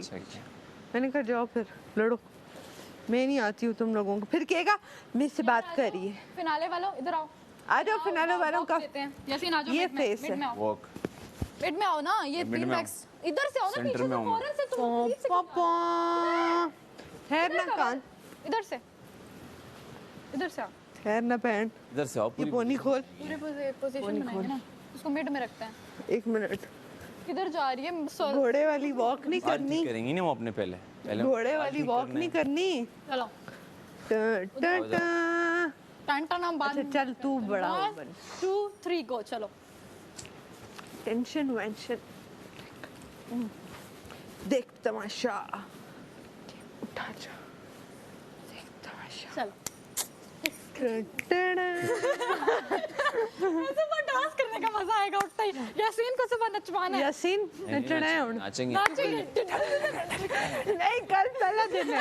अच्छा किया। मैंने कहा जाओ फिर लड़ो, मैं नहीं आती हूँ तुम लोगों को। फिर कहेगा मुझसे बात करिए। फिनाले वालों इधर आओ, आ जाओ फिनाले वालों का यासीन आ जाओ, ये मिड फेस है। में आओ, वॉक मिड में आओ ना, ये मिड में बीनबैक्स इधर से आओ ना, सेंटर पीछे में से हूँ। फौरन से तुम प्लीज ठहर ना कान, इधर से, इधर से आओ, ठहर ना बहन, इधर से आओ। ये पोनी खोल। पूरे पोजीशन बनाएंगे ना, उसको मिड में रखते हैं। 1 मिनट, किधर जा रही है घोड़े वाली वॉक नहीं आज करनी, ठीक करेंगी ना वो अपने पहले घोड़े वाली वॉक नहीं करनी। चलो टन टन हम बाद अच्छा चल तू बड़ा हो बन। 2 3 गो, चलो। टेंशन वेंशन देख तमाशा, उठा जा देख तमाशा। चलो टन सुबह डांस करने का मजा आएगा उठता ही। यासीन को सुबह नचवाना है। यासीन नचना है उन नाचेंगे नहीं, कल पहला दिन है,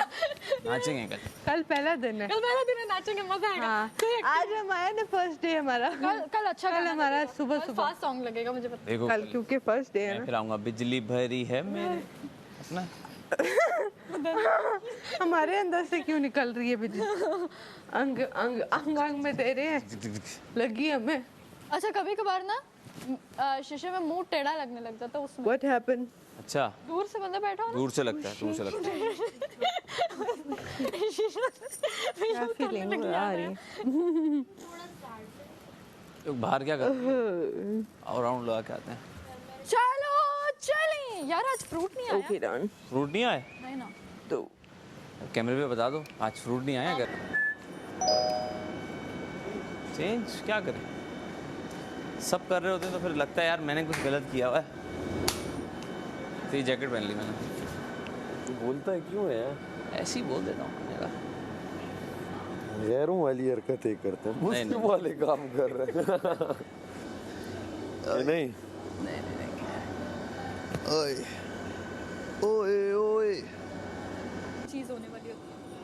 नाचेंगे कल पहला दिन है। कल पहला दिन है, नाचेंगे, मजा आएगा। हाँ, आज हमारा ना फर्स्ट डे हमारा। कल अच्छा कल हमारा सुबह सुबह फास्ट सॉन्ग लगेगा, मुझे पता। देखो कल क्योंकि फर्स्ट डे है मैं ना। फिर आऊंगा, बिजली भरी है मेरे अपना। हमारे अंदर से क्यों निकल रही है बिजली? अंग अंग अंग अंग में दे रहे हैं, लगी हमें। अच्छा कभी कभार ना शीशे में मुंह टेढ़ा लगने लग जाता है उसमें। What happened? अच्छा दूर से बंदा बैठा हो ना, दूर से लगता है, दूर से लगता है। क्या फीलिंग आ रही है? तो बाहर क्या करते हैं? और राउंड लगा के आते हैं। चलो चलें यार, आज फ्रूट नहीं आया। Okay done. फ्रूट नहीं आए नहीं ना, तो कैमरे पे बता दो, आज फ्रूट नहीं आया घर। चेंज क्या करें, सब कर रहे होते हैं तो फिर लगता है यार मैंने कुछ गलत किया हुआ है। तो ये जैकेट पहन ली मैंने। तू बोलता है क्यों है यार? ऐसे ही बोल देता हूँ मैंने कहा। गैरों वाली हरकतें करते हैं, मुस्लिम नहीं। वाले काम कर रहे हैं। ये नहीं ओए ओए ओए चीज होने वाली होती है।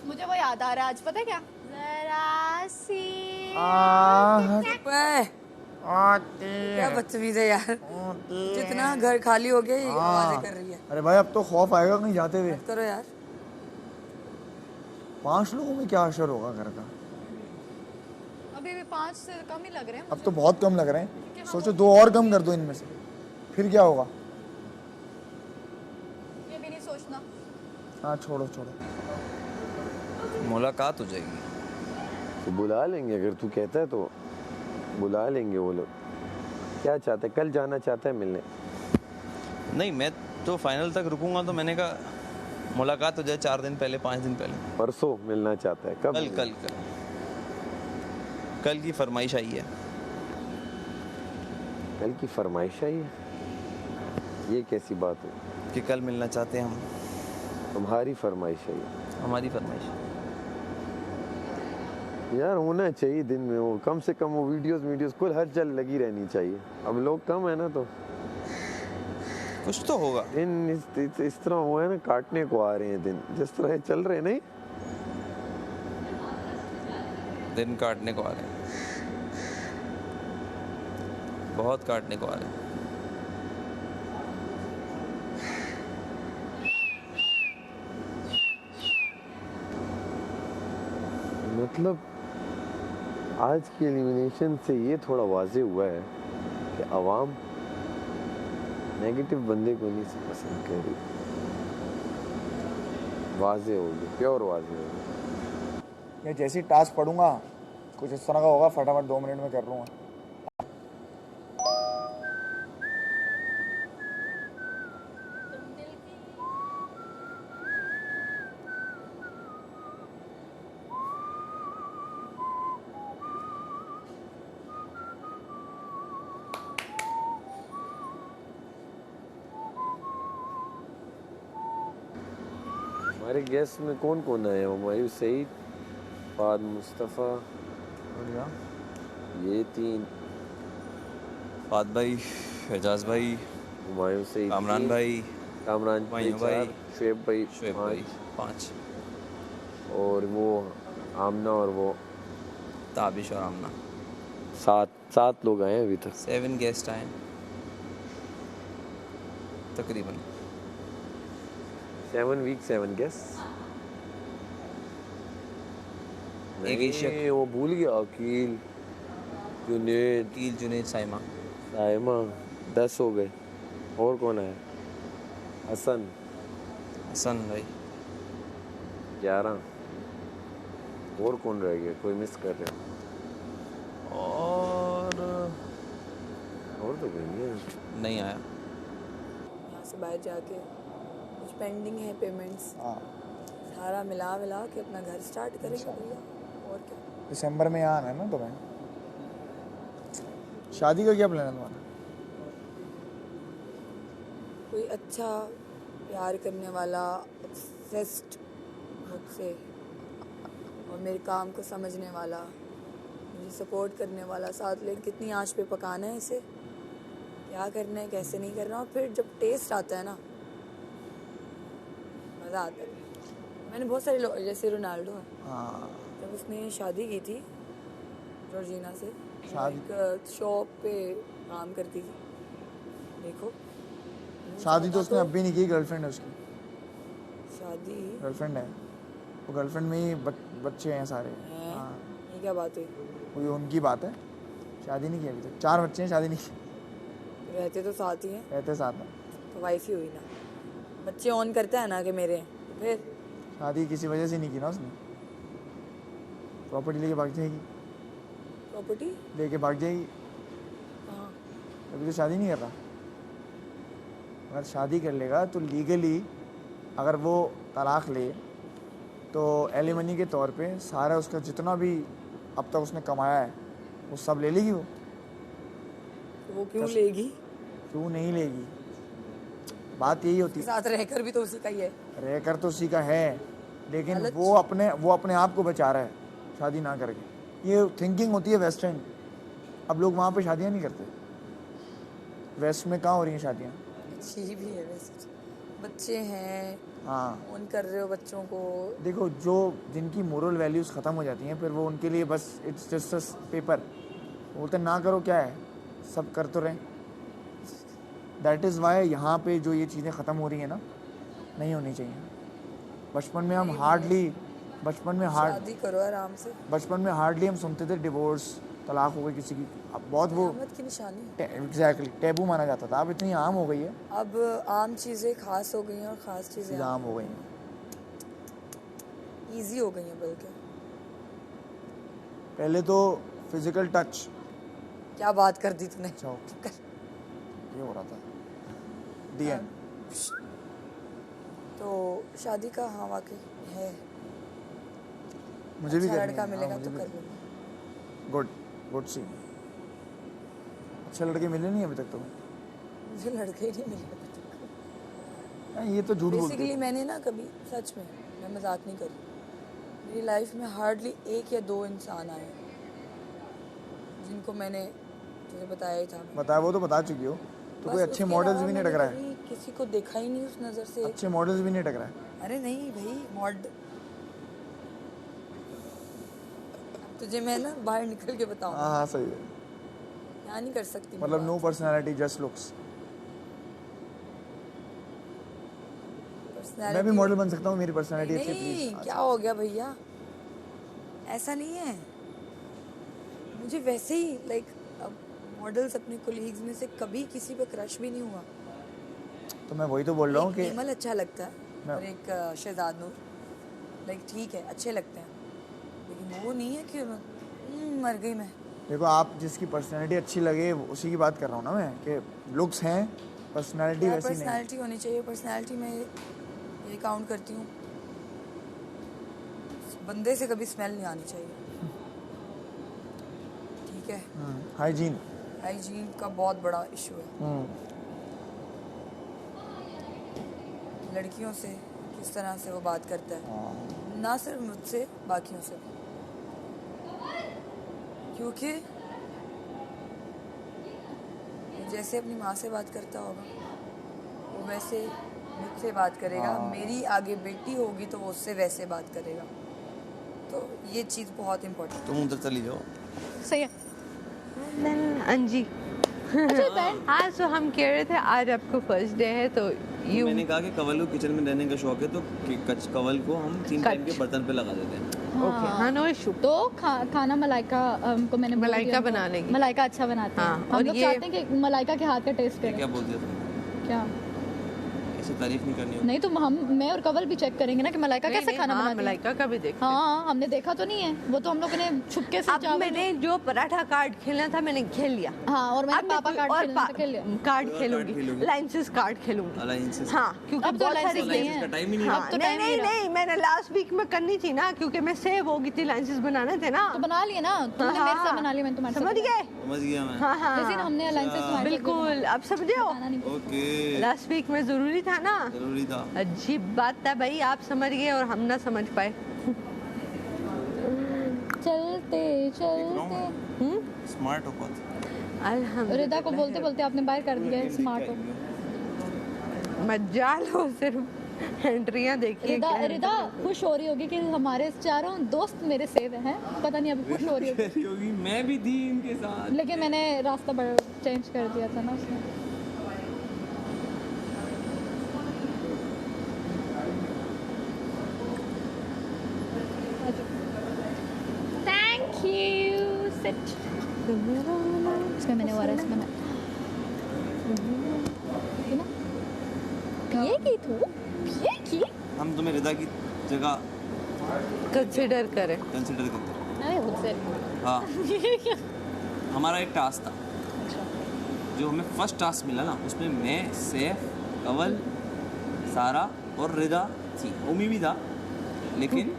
मुझे वो याद आ रहा है आज, पता है क्या? जरा सी क्या बदतमीज है यार, जितना घर खाली हो गया ये आवाजें कर रही है। अरे भाई अब तो खौफ आएगा कहीं जाते हुए। करो यार, 5 लोगों में क्या असर होगा घर का? अभी भी 5 से कम ही लग रहे हैं अब तो बहुत कम लग रहे हैं। सोचो 2 और कम कर दो इनमें से, फिर क्या होगा? ये भी नहीं सोचना। हाँ छोड़ो छोड़ो। मुलाकात हो जाएगी तो बुला लेंगे, अगर तू कहता है तो बुला लेंगे वो लोग। क्या चाहते हैं, कल जाना चाहता है मिलने? नहीं, मैं तो फाइनल तक रुकूंगा। तो मैंने कहा मुलाकात हो जाए 4 दिन पहले, 5 दिन पहले। परसों मिलना चाहता है, कब? कल की फरमाइश आई है। कल की फरमाइश आई है? ये कैसी बात हुई कि कल मिलना चाहते हैं हम। तुम्हारी फरमाइश है ये? हमारी फरमाइश यार होना चाहिए दिन में वो, कम से कम वो वीडियोस कुल हलचल लगी रहनी चाहिए। अब लोग कम है ना तो कुछ तो होगा। दिन इस तरह वो है ना, काटने को आ रहे हैं दिन, जिस तरह चल रहे हैं। नहीं दिन काटने को आ रहे हैं, बहुत काटने को आ रहे हैं। मतलब आज की एलिमिनेशन से ये थोड़ा वाजे हुआ है कि आवाम नेगेटिव बंदे को नहीं पसंद कर रही। वाजे हो गए, प्योर वाजे हो गए। मैं जैसे ही टास्क पढ़ूंगा कुछ इस तरह का होगा, फटाफट 2 मिनट में कर लूँगा। हमारे गेस्ट में कौन कौन आया? हुमायूं सईद, फाद मुस्तफ़ा, ये 3, फाद भाई, एजाज भाई, हुमायूं सईद, कामरान भाई, कामरान भाई, शुएब भाई, 5, और वो आमना और वो ताबिश और आमना। 7 लोग आए अभी तक। 7 गेस्ट आए। तकरीबन 7 week 7 guess. एक एशिया नहीं, वो भूल गया। अकील, जुनेद, कील, जुनेद, साइमा। साइमा। 10 हो गए। और कौन है? हसन। हसन भाई 11। और कौन रह गया? कोई मिस कर रहे हो? और तो कोई नहीं है। नहीं आया। यहाँ से बाहर जाके कुछ पेंडिंग है पेमेंट्स, हाँ सारा मिला के अपना घर स्टार्ट करेंगे भैया। और क्या, दिसंबर में यहाँ आना है ना तुम्हें। शादी का क्या प्लान है तुम्हारा? कोई अच्छा प्यार करने वाला, ऑब्सेस्ड मुझसे और मेरे काम को समझने वाला, मुझे सपोर्ट करने वाला, साथ लेकिन कितनी आंच पे पकाना है इसे, क्या करना है कैसे नहीं करना, और फिर जब टेस्ट आता है ना मज़ा आता है। मैंने बहुत सारे लोग, जैसे रोनाल्डो है, हाँ जब उसने शादी की थी जॉर्जिना से, शादी- एक शॉप पे काम करती थी, देखो शादी तो उसने अब भी नहीं की। गर्लफ्रेंड है उसकी, शादी गर्लफ्रेंड है वो। गर्लफ्रेंड में ही बच्चे हैं सारे। है, हाँ ये क्या बात हुई? वही उनकी बात है। शादी नहीं की अभी तक। 4 बच्चे हैं, शादी नहीं की। रहते तो साथ ही हैं, रहते साथ में। तो वाइफ ही हुई ना। बच्चे ऑन करता है ना कि मेरे हैं, तो फिर शादी किसी वजह से नहीं की ना उसने। प्रॉपर्टी लेके भाग जाएगी, प्रॉपर्टी लेके भाग जाएगी। कहाँ? अभी तो शादी नहीं कर रहा। अगर शादी कर लेगा तो लीगली अगर वो तलाक ले तो एलिमनी के तौर पे सारा उसका जितना भी अब तक उसने कमाया है वो सब ले लेगी वो। तो वो क्यों लेगी? क्यों नहीं लेगी? बात यही होती उसके है। साथ रहकर भी तो उसी का ही है। रहकर तो उसी का है, लेकिन लालच। वो अपने आप को बचा रहा है शादी ना करके। ये थिंकिंग होती है वेस्टर्न। अब लोग वहाँ पे शादियाँ नहीं करते। वेस्ट में कहाँ हो रही हैं शादियाँ? अच्छी भी है वैसे, बच्चे हैं, हाँ ऑन कर रहे हो बच्चों को। देखो, जो जिनकी मोरल वैल्यूज़ ख़त्म हो जाती हैं फिर वो उनके लिए बस इट्स जस्ट अ पेपर। बोलते ना करो क्या है, सब कर तो रहे। दैट इज़ वाई यहाँ पे जो ये चीज़ें ख़त्म हो रही हैं ना, नहीं होनी चाहिए। बचपन में हम हार्डली शादी करो आराम से, हम सुनते थे डिवोर्स, तलाक हो गई किसी की। अब बहुत वो क़यामत की निशानी है। एग्जैक्टली टैबू माना जाता था। अब इतनी आम हो गई है, अब आम चीज़ें खास हो गई हैं और ख़ास चीज़ें चीज़ें आम हो गई हैं। ईजी हो गई हैं बल्कि। पहले तो फिजिकल टच क्या बात कर दी तूने? अच्छा ये हो रहा था दी एंड। तो शादी का हाँ वाकई है, मुझे भी अच्छा करनी लड़का है। हाँ, मिलेगा मुझे तो भी कर लूँगा। गुड सी। अच्छे लड़के मिले नहीं अभी तक तुम्हें? मुझे लड़के ही नहीं मिले। नहीं, ये तो झूठ बोलते बेसिकली हो। मैंने ना कभी, सच में मैं मजाक नहीं कर रही, मेरी लाइफ में हार्डली 1 या 2 इंसान आए जिनको मैंने तुझे बताया ही था। बताया, वो तो बता चुकी हो। तो कोई बस अच्छे उसके मॉडल्स अलावा भी नहीं मैंने टकरा है? कभी किसी को देखा ही नहीं उस नज़र से। अच्छे मॉडल्स भी नहीं टकरा है? अरे नहीं भाई, तुझे मैं ना बाहर निकल के बताऊँ, हाँ हाँ सही है। यहाँ नहीं कर सकती मैं मतलब नो बात। Personality just looks. Personality- मैं भी मॉडल बन सकता हूँ, मेरी पर्सनैलिटी अच्छी है नहीं, प्लीज। क्या हो गया भैया, ऐसा नहीं है। मुझे वैसे ही लाइक मॉडल्स अपने कोलीग्स में से कभी किसी पे क्रश भी नहीं हुआ। तो मैं वही तो बोल रहा हूँ एक कि नेमल अच्छा लगता है मैं- और एक शहजाद नूर, लाइक ठीक है अच्छे लगते हैं, लेकिन वो नहीं है कि मर गई मैं। देखो, आप जिसकी पर्सनैलिटी अच्छी लगे उसी की बात कर रहा हूँ ना मैं, कि लुक्स हैं, पर्सनैलिटी वैसी नहीं है। पर्सनैलिटी होनी चाहिए। पर्सनैलिटी में ये काउंट करती हूँ, बंदे से कभी स्मेल नहीं आनी चाहिए, ठीक है? हाइजीन। हाइजीन का बहुत बड़ा इशू है। लड़कियों से किस तरह से वो बात करता है, ना सिर्फ मुझसे, बाकियों से भी। क्योंकि जैसे अपनी माँ से बात करता होगा वो वैसे मुझसे बात करेगा। मेरी आगे बेटी होगी तो वो उससे वैसे बात करेगा। तो ये चीज़ बहुत इम्पोर्टेंट। तुम उधर चली जाओ। सही है। देन अंजी अच्छा बैंड हाँ सो हम कह रहे थे आज आपको फर्स्ट डे है तो यू मैंने कहा कि कंवल को किचन में रहने का शौक है तो कंवल को हम 3 टाइम के बर्तन पे लगा देते हैं। ओके हाँ नो इशू। तो खाना मलाइका को मैंने बोल मलाइका दिया बना लेगी। मलाइका अच्छा बनाती है। हाँ, हम और लोग ये- चाहते हैं कि मलाइका के हाथ का टेस्ट ये करें। क्या बोल दिया तुमने? क्या ऐसे तारीफ नहीं करनी होती। नहीं तो मैं और कवल भी चेक करेंगे ना कि मलाइका कैसे खाना बनाती है। मलाइका का भी देख। हाँ हमने देखा तो नहीं है, वो तो हम लोगों ने छुपके से अब चावल मैंने जो पराठा कार्ड खेलना था मैंने खेल लिया। हाँ और मैंने अब मैं पापा कोई कार्ड और खेलने से खेल लिया। कार्ड कार्ड खेलूंगी, खेलूंगी। लाइंसेस कार्ड खेलूंगी। अलायंसेस हाँ क्योंकि अब तो बहुत सारी alliances नहीं अलायंसेस है। का टाइम ही नहीं हाँ, है। अब तो नहीं time नहीं नहीं रहा। नहीं मैंने लास्ट वीक में करनी थी ना क्योंकि मैं सेव हो गई थी, लाइसेंस बनाने थे ना। तो बना लिए ना, तुमने मेरे साथ बना लिया, मैंने तुम्हारे साथ समझ बनाया। गए? समझ गया मैं। हाँ हाँ लेकिन हमने अलायंसेस तुम्हारे साथ बिल्कुल अब समझे हो। बनाना नहीं। ओके लास्ट वीक में जरूरी था ना। जरूरी था। अजीब बात था भाई, आप समझ गए और हम ना समझ पाए। चलते चलते स्मार्ट हो बहुत। अल्हम्दुलिल्लाह। रिदा को बोलते बोलते आपने बाहर कर दिया है स्मार्ट हो। मजाल हो सिर्फ एंट्रियां देखिए। रिदा रिदा खुश हो रही होगी कि हमारे चारों दोस्त मेरे सेव हैं, पता नहीं अभी खुश हो रही होगी। मैं भी थी इनके साथ। लेकिन मैंने रास्ता चेंज कर दिया था ना उसने। Thank you sit. इसमें मैंने ओआरएस बनाया ना, पिएगी तू पिएगी। हम तुम्हें रिदा की जगह कंसिडर करें। कंसिडर करते हैं। अरे मुझसे हाँ हमारा एक टास्क था जो हमें फर्स्ट टास्क मिला ना, उसमें मैं सैफ कंवल सारा और रिदा थी, उमी भी था, लेकिन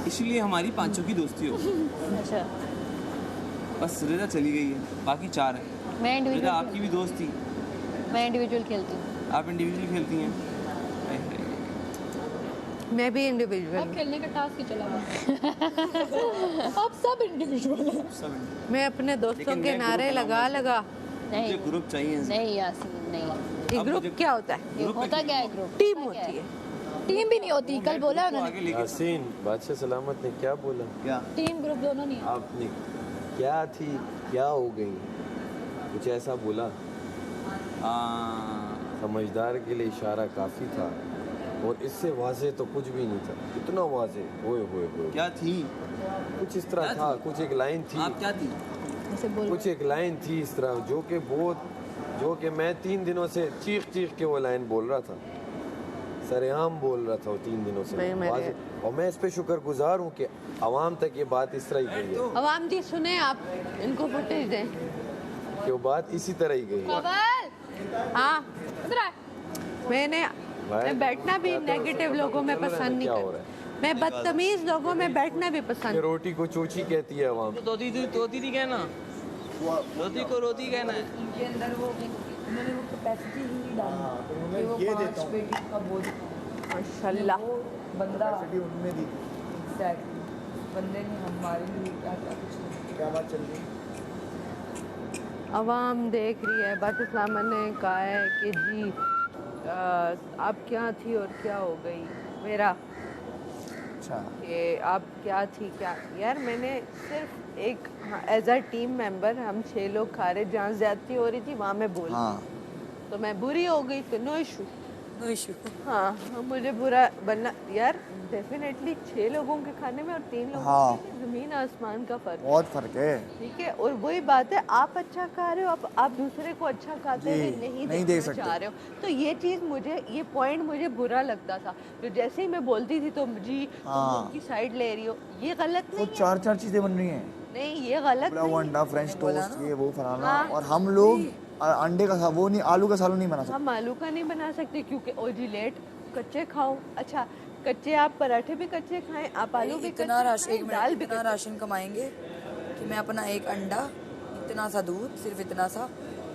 इसलिए हमारी पांचों की दोस्ती हो गई। अच्छा बस रिदा चली गई है, बाकी 4 हैं। मैं रिदा इंडिविजुअल आपकी भी दोस्त थी, मैं इंडिविजुअल खेलती हूँ। आप इंडिविजुअल खेलती हैं। मैं भी इंडिविजुअल अब खेलने का टास्क ही चला गया। अब सब इंडिविजुअल है। सब मैं अपने दोस्तों लेकिन के मैं नारे ग्रुप लगा लगा। नहीं मुझे ग्रुप चाहिए। नहीं यासीन नहीं, ये अब ग्रुप मुझे- क्या होता है? ये होता क्या है ग्रुप? टीम होती है। टीम भी नहीं होती, कल बोला तो उन्होंने आगे लेके यासीन बादशाह सलामत ने क्या बोला? क्या टीम ग्रुप दोनों नहीं है। आपने क्या थी क्या हो गई, कुछ ऐसा बोला? हाँ समझदार के लिए इशारा काफ़ी था और इससे वाजे तो कुछ भी नहीं था। इतना वाजे होए होए होए क्या थी? कुछ इस तरह था, कुछ एक लाइन थी, आप क्या थी? ऐसे बोल कुछ एक लाइन थी इस तरह जो कि मैं 3 दिनों से चीख चीख के वो लाइन बोल रहा था, सरेआम बोल रहा था वो 3 दिनों से नहीं, मेरे- वाज़े। और मैं इस पे शुक्रगुजार हूँ कि आवाम तक ये बात इस तरह ही गई है, अवाम जी सुने, आप इनको फुटेज दें। कि वो बात इसी तरह ही गई है। कवल हाँ इधर आ। मैं बैठना भी क्या तो नेगेटिव लोगों में चल रहा है, पसंद नहीं क्या हो करती। रहा है? मैं बदतमीज लोगों में बैठना भी ये पसंद। रोटी को चोची कहती है आवाम। तोती नहीं कहना, रोटी को रोटी कहना है। उनके अंदर वो उन्होंने वो कैपेसिटी ही नहीं डाली कि वो 5 पेटी का बोझ माशाल्लाह। वो बंदा उनमें दी एग्जैक्टली बंदे ने हमारे लिए क्या क्या कुछ नहीं क्या बात चल रही? अवाम देख रही है। बात इस्लाम ने कहा है कि जी आप क्या थी और क्या हो गई मेरा, अच्छा कि आप क्या थी क्या। यार मैंने सिर्फ एक एज अ टीम मेंबर हम 6 लोग खा रहे, जहाँ ज्यादती हो रही थी वहाँ मैं बोली, हाँ तो मैं बुरी हो गई तो नो इशू। नो इशू हाँ मुझे बुरा बनना यार डेफिनेटली 6 लोगों के खाने में और 3 लोगों हाँ। के लिए जमीन आसमान का फर्क। बहुत फर्क है। ठीक है, और वही बात है, आप अच्छा खा रहे हो, आप दूसरे को अच्छा खाते जी, हुए नहीं नहीं देख देखना सकते। चाह रहे हो। तो ये चीज़ मुझे, ये पॉइंट मुझे बुरा लगता था, जो जैसे ही मैं बोलती थी तो जी तुम हाँ। उनकी साइड ले रही हो, ये गलत वो नहीं है। 4 चीजें बन रही हैं, नहीं ये गलत पूरा नहीं वो है। अंडा फ्रेंच टोस्ट ये वो फलाना, हाँ। और हम लोग अंडे का वो नहीं, आलू का सालन नहीं बना सकते। हम आलू का नहीं बना सकते क्योंकि ओजिलेट कच्चे खाओ। अच्छा कच्चे आप पराठे भी कच्चे खाएं, आप आलू भी इतना कच्चे राशन, खाएं, एक दाल मिनट, भी इतना कच्चे। राशन कमाएंगे कि मैं अपना एक अंडा, इतना सा दूध, सिर्फ इतना सा,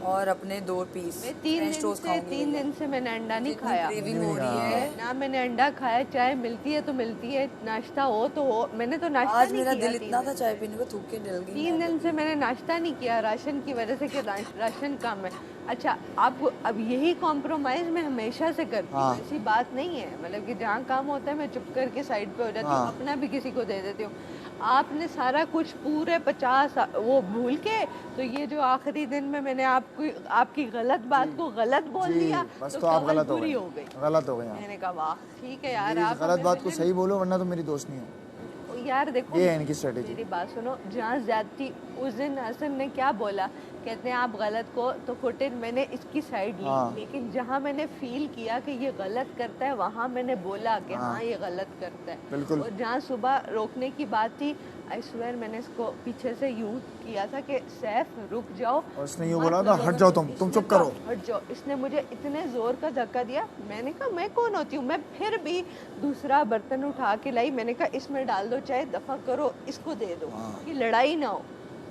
और अपने 2 पीस मैं 3 फ्रेंच दिन टोस्ट से खाऊंगी। 3 दिन से मैंने अंडा नहीं खाया। क्रेविंग हो रही है। ना मैंने अंडा खाया, चाय मिलती है तो मिलती है, नाश्ता हो तो हो। मैंने तो नाश्ता आज नहीं मेरा किया दिल 3 इतना दिन। था चाय पीने को, थूक के जल गई। 3 दिन से मैंने नाश्ता नहीं किया राशन की वजह से कि राशन कम है। अच्छा आप अब यही कॉम्प्रोमाइज़ मैं हमेशा से करती हूँ, हाँ। ऐसी बात नहीं है। मतलब कि जहाँ काम होता है मैं चुप करके साइड पे हो जाती हूँ, हाँ। अपना भी किसी को दे देती हूँ। आपने सारा कुछ पूरे 50 वो भूल के, तो ये जो आखिरी दिन में मैंने आपकी गलत बात को गलत बोल जी, दिया बस तो आप कवल गलत हो बुरी गए, हो गई। गलत हो गए आप। मैंने कहा वाह ठीक है यार, मेरी आप गलत हमें बात को मिले। सही बोलो वरना तो मेरी दोस्त नहीं हो। यार देखो, ये है इनकी स्ट्रेटेजी। मेरी बात सुनो, जहाँ ज्यादती उस दिन हसन ने क्या बोला, कहते हैं आप गलत को तो फुटेज मैंने इसकी साइड ली, हाँ। लेकिन जहाँ मैंने फील किया कि ये गलत करता है वहाँ मैंने बोला कि हाँ ये गलत करता है। बिल्कुल। और जहाँ सुबह रोकने की बात थी, आई स्वेयर मैंने इसको पीछे से यूं किया था कि सैफ रुक जाओ, और उसने यूं मत बोला था करो। हट जाओ तुम इसने चुप कहा, करो। हट जाओ। इसने मुझे इतने जोर का धक्का दिया, मैंने कहा मैं कौन होती हूँ, मैं फिर भी दूसरा बर्तन उठा के लाई, मैंने कहा इसमें डाल दो चाहे दफा करो, इसको दे दो कि लड़ाई ना हो।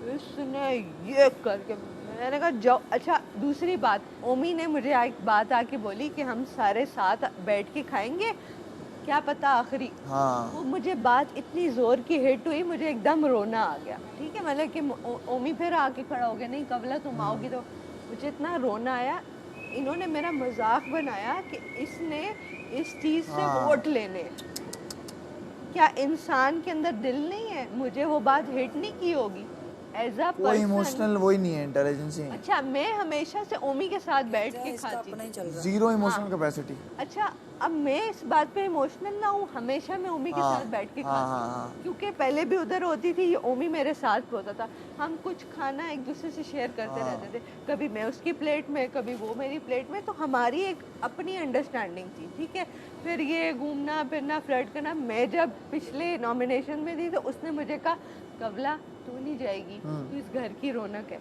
इसने ये करके मैंने कहा जाओ। अच्छा दूसरी बात, ओमी ने मुझे एक बात आके बोली कि हम सारे साथ बैठ के खाएंगे, क्या पता आखिरी हाँ। वो मुझे बात इतनी जोर की हिट हुई, मुझे एकदम रोना आ गया। ठीक है, मतलब कि ओमी फिर आके खड़ा हो गया, नहीं कवला तुम आओगी, तो मुझे इतना रोना आया। इन्होंने मेरा मजाक बनाया कि इसने इस चीज से वोट लेने। क्या इंसान के अंदर दिल नहीं है? मुझे वो बात हिट नहीं की होगी एज अ कोई इमोशनल वही नहीं है, इंटेलिजेंस ही है। अच्छा मैं हमेशा से ओमी के साथ बैठ के इसका खाती अपना ही थी। चल रहा है। Zero emotional capacity. अच्छा अब मैं इस बात पे इमोशनल ना हूँ, हमेशा मैं ओमी के हाँ, साथ बैठ के हाँ, खाती हाँ, थी। हाँ। क्योंकि पहले भी उधर होती थी, ये ओमी मेरे साथ होता था, हम कुछ खाना एक दूसरे से शेयर करते रहते थे, कभी मैं उसकी प्लेट में कभी वो मेरी प्लेट में, तो हमारी एक अपनी अंडरस्टैंडिंग थी। ठीक है, फिर ये घूमना फिरना फ्लर्ट करना। मैं जब पिछले नॉमिनेशन में थी तो उसने मुझे कहा कवला तू नहीं जाएगी, तू इस घर की रौनक है।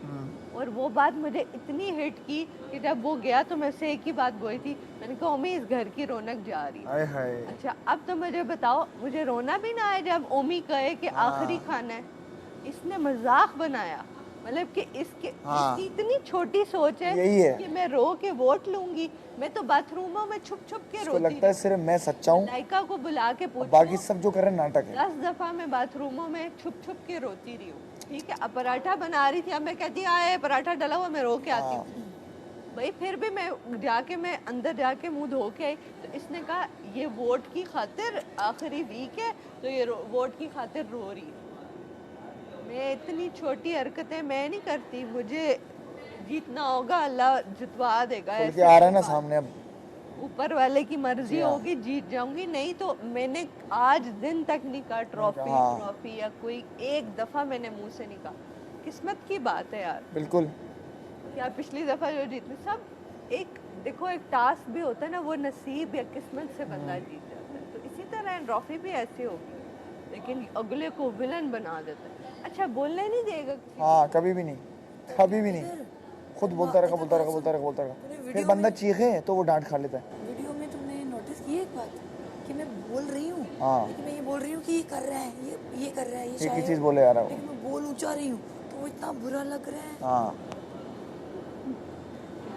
और वो बात मुझे इतनी हिट की कि जब वो गया तो मैं से एक ही बात बोली थी, मैंने कहा ओमी इस घर की रौनक जा रही है। हाय हाय। अच्छा अब तो मुझे बताओ, मुझे रोना भी ना आए जब ओमी कहे कि आखिरी खाना है। इसने मजाक बनाया, मतलब कि इसकी इतनी छोटी सोच है, यही है। कि मैं रो के वोट लूंगी। मैं तो बाथरूमों में छुप छुप के इसको रोती लगता है सिर्फ मैं सच्चा हूँ, लाइका को बुला के पूछो, बाकी सब जो कर रहे हैं नाटक है। 10 दफा मैं बाथरूमों में छुप छुप के रोती रही हूँ। ठीक है, अब पराठा बना रही थी, अब मैं कहती आए पराठा डला हुआ, मैं रो के आती हूँ भाई। फिर भी मैं जाके मैं अंदर जाके मुंह धो के आई, तो इसने कहा ये वोट की खातिर आखिरी वीक है तो ये वोट की खातिर रो रही है। मैं इतनी छोटी हरकतें मैं नहीं करती, मुझे जीतना होगा अल्लाह जितवा देगा। खुल के ऐसे आ रहा है ना बात। सामने अब। ऊपर वाले की मर्जी हाँ। होगी, जीत जाऊंगी, नहीं तो मैंने आज दिन तक नहीं कहा ट्रॉफी हाँ। ट्रॉफी या कोई एक दफा मैंने मुंह से नहीं कहा। किस्मत की बात है यार, बिल्कुल। क्या पिछली दफा जो जीतने सब एक देखो एक टास्क भी होता है ना, वो नसीब या किस्मत से बंदा जीत जाता है, तो इसी तरह ट्रॉफी भी ऐसी होगी, लेकिन अगले को विलन बना देता है। अच्छा बोलने नहीं देगा किसी को। हाँ कभी भी नहीं, कभी भी नहीं। खुद बोलता रहेगा बोलता रहेगा बोलता रहेगा बोलता रहेगा, फिर बंदा चीखे तो वो डांट खा लेता है। वीडियो में तुमने नोटिस की एक बात कि मैं बोल रही हूँ, हाँ। लेकिन मैं ये बोल रही हूँ कि ये कर रहा है, ये कर रहा है, ये एक ही शायद, चीज बोले जा रहा है वो। लेकिन मैं बोल ऊंचा रही हूँ तो वो इतना बुरा लग रहा है, हाँ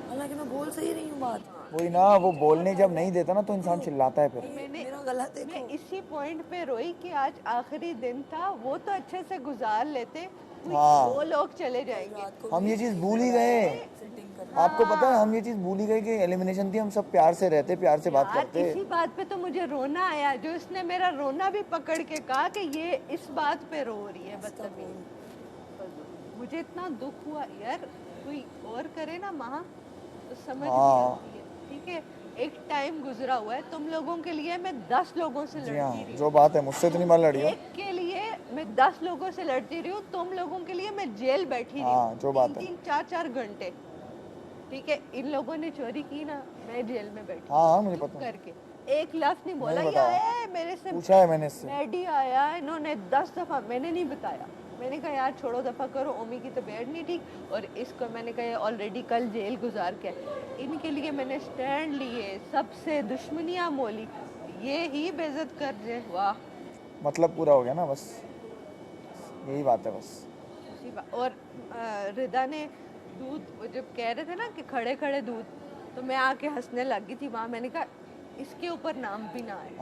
हालांकि मैं बोल सही रही हूँ बात। वही ना, वो बोलने जब नहीं देता ना तो इंसान चिल्लाता है फिर। मेरा गला देखो। मैं इसी पॉइंट पे रोई कि आज आखिरी दिन था, वो तो अच्छे से गुजार लेते, हाँ। वो लोग चले जाएंगे। हम ये चीज भूल ही गए। आपको पता है हम ये चीज भूल ही गए कि एलिमिनेशन थी, हम सब प्यार से रहते, प्यार से बात यार करते। इसी बात पे तो मुझे रोना आया, जो इसने मेरा रोना भी पकड़ के कहा कि ये इस बात पे रो रही है बदतमीज। मुझे इतना दुख हुआ यार, कोई और करे ना महा तो समझ नहीं आती है। ठीक है, एक टाइम गुजरा हुआ है, तुम लोगों के लिए मैं 10 लोगों से जी लड़ती हाँ, रही हूँ। जो बात है मुझसे इतनी बार लड़ी हो। एक के लिए मैं 10 लोगों से लड़ती रही हूँ, तुम लोगों के लिए मैं जेल बैठी रही हाँ, हूँ जो बात है। 3-3 4-4 घंटे। ठीक है, इन लोगों ने चोरी की ना, मैं जेल में बैठी हाँ हाँ मुझे चुप पता है, करके एक लफ्ज नहीं बोला। नहीं या बताया। मेरे से पूछा है मैंने इससे। मैडी आया, इन्होंने 10 दफा, मैंने नहीं बताया। मैंने कहा यार छोड़ो दफा करो, ओमी की तबीयत नहीं ठीक, और इसको मैंने कहा ऑलरेडी कल जेल गुजार के, इनके लिए मैंने स्टैंड लिए, सबसे दुश्मनियां मोली, ये ही बेइज्जत कर रहे। वाह, मतलब पूरा हो गया ना, बस यही बात है बस। और रिदा ने दूध, वो जब कह रहे थे ना कि खड़े खड़े दूध, तो मैं आके हंसने लग गई थी वहाँ। मैंने कहा इसके ऊपर नाम भी ना आए।